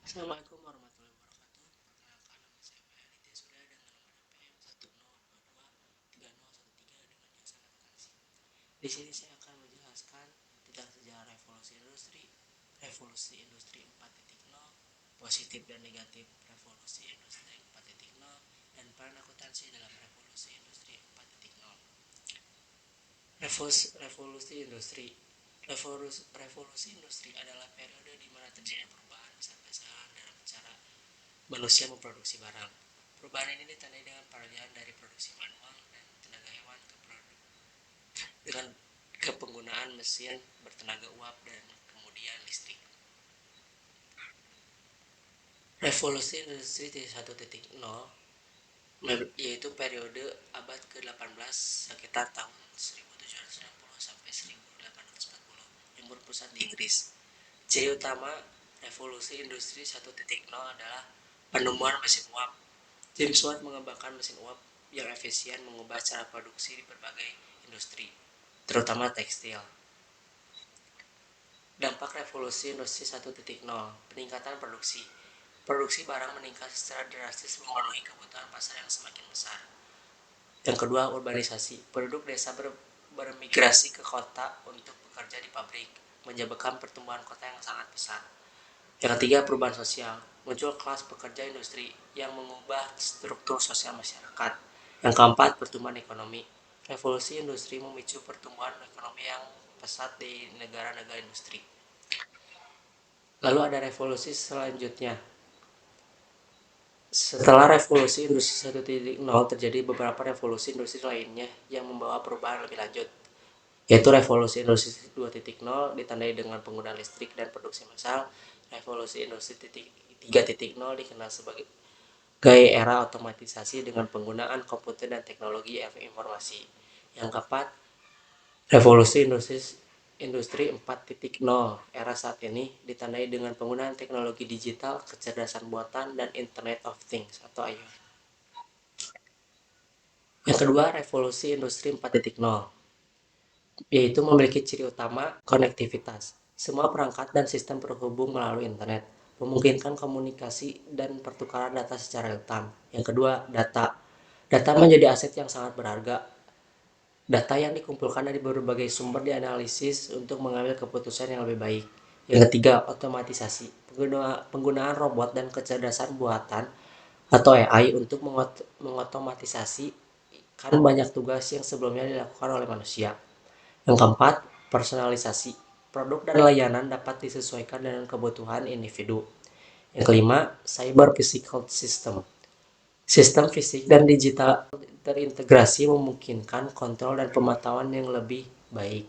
Assalamualaikum warahmatullahi wabarakatuh. Perkenalkan, nama saya Aditya Surya dengan nomor HP 10223013 dengan jasa akuntansi. Di sini saya akan menjelaskan tentang sejarah revolusi industri 4.0, positif dan negatif revolusi industri 4.0, dan peran akuntansi dalam revolusi industri 4.0. Revolusi industri Revolusi industri adalah periode di mana terjadi perubahan besar-besaran dalam cara manusia memproduksi barang. Perubahan ini ditandai dengan peralihan dari produksi manual dan tenaga hewan dengan ke penggunaan mesin bertenaga uap dan kemudian listrik. Revolusi industri 1.0 yaitu periode abad ke-18 sekitar tahun 1760 sampai 1840 yang berpusat di Inggris. Ciri utama revolusi industri 1.0 adalah penemuan mesin uap. James Watt mengembangkan mesin uap yang efisien mengubah cara produksi di berbagai industri, terutama tekstil. Dampak revolusi industri 1.0, peningkatan produksi. Produksi barang meningkat secara drastis memenuhi kebutuhan pasar yang semakin besar. Yang kedua, urbanisasi. Penduduk desa bermigrasi ke kota untuk bekerja di pabrik, menyebabkan pertumbuhan kota yang sangat besar. Yang ketiga, perubahan sosial. Muncul kelas pekerja industri yang mengubah struktur sosial masyarakat. Yang keempat, pertumbuhan ekonomi. Revolusi industri memicu pertumbuhan ekonomi yang pesat di negara-negara industri. Lalu ada revolusi selanjutnya. Setelah revolusi industri 1.0 terjadi beberapa revolusi industri lainnya yang membawa perubahan lebih lanjut, yaitu revolusi industri 2.0 ditandai dengan penggunaan listrik dan produksi massal. Revolusi industri 3.0 dikenal sebagai gaya era otomatisasi dengan penggunaan komputer dan teknologi informasi. Yang keempat, revolusi industri 4.0 era saat ini ditandai dengan penggunaan teknologi digital, kecerdasan buatan, dan Internet of Things atau IoT. Yang kedua, revolusi industri 4.0 yaitu memiliki ciri utama konektivitas. Semua perangkat dan sistem terhubung melalui internet, memungkinkan komunikasi dan pertukaran data secara real-time. Yang kedua, data. Data menjadi aset yang sangat berharga. Data yang dikumpulkan dari berbagai sumber dianalisis untuk mengambil keputusan yang lebih baik. Yang ketiga, otomatisasi. Penggunaan robot dan kecerdasan buatan atau AI untuk mengotomatisasi kan banyak tugas yang sebelumnya dilakukan oleh manusia. Yang keempat, personalisasi. Produk dan layanan dapat disesuaikan dengan kebutuhan individu. Yang kelima, cyber physical system. Sistem fisik dan digital terintegrasi memungkinkan kontrol dan pemantauan yang lebih baik.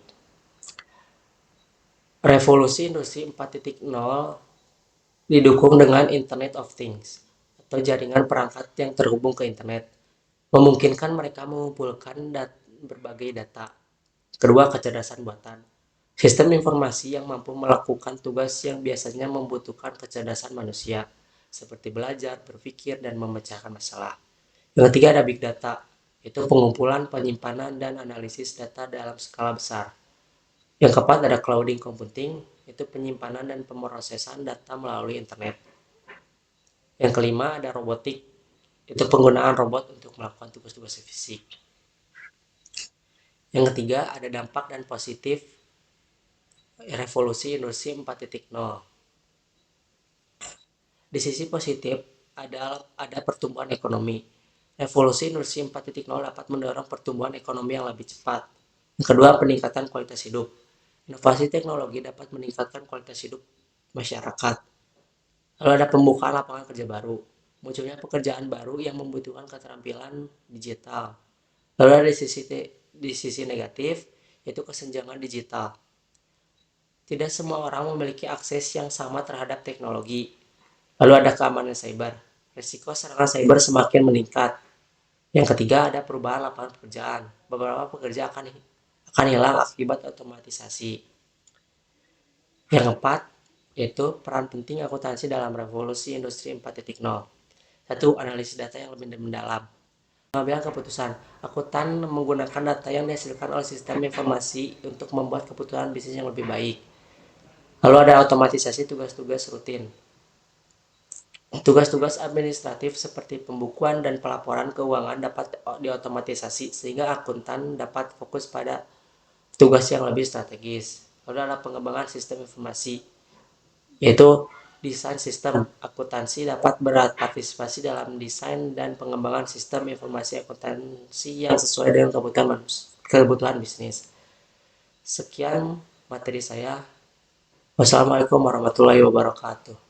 Revolusi industri 4.0 didukung dengan Internet of Things atau jaringan perangkat yang terhubung ke internet, memungkinkan mereka mengumpulkan berbagai data. Kedua, kecerdasan buatan. Sistem informasi yang mampu melakukan tugas yang biasanya membutuhkan kecerdasan manusia, seperti belajar, berpikir, dan memecahkan masalah. Yang ketiga ada big data, itu pengumpulan, penyimpanan, dan analisis data dalam skala besar. Yang keempat ada clouding computing, itu penyimpanan dan pemrosesan data melalui internet. Yang kelima ada robotik, itu penggunaan robot untuk melakukan tugas-tugas fisik. Yang ketiga ada dampak dan positif revolusi industri 4.0. Di sisi positif ada pertumbuhan ekonomi. Revolusi industri 4.0 dapat mendorong pertumbuhan ekonomi yang lebih cepat. Yang kedua, peningkatan kualitas hidup. Inovasi teknologi dapat meningkatkan kualitas hidup masyarakat. Lalu ada pembukaan lapangan kerja baru. Munculnya pekerjaan baru yang membutuhkan keterampilan digital. Lalu ada di sisi negatif, yaitu kesenjangan digital. Tidak semua orang memiliki akses yang sama terhadap teknologi. Lalu ada keamanan cyber. Risiko serangan cyber semakin meningkat. Yang ketiga ada perubahan lapangan pekerjaan. Beberapa pekerja akan hilang akibat otomatisasi. Yang keempat yaitu peran penting akuntansi dalam revolusi industri 4.0. Satu, analisis data yang lebih mendalam. Mengambil keputusan. Akuntan menggunakan data yang dihasilkan oleh sistem informasi untuk membuat keputusan bisnis yang lebih baik. Lalu ada otomatisasi tugas-tugas rutin. Tugas-tugas administratif seperti pembukuan dan pelaporan keuangan dapat diotomatisasi sehingga akuntan dapat fokus pada tugas yang lebih strategis. Lalu ada pengembangan sistem informasi, yaitu desain sistem akuntansi dapat berpartisipasi dalam desain dan pengembangan sistem informasi akuntansi yang sesuai dengan kebutuhan bisnis. Sekian materi saya. Wassalamualaikum warahmatullahi wabarakatuh.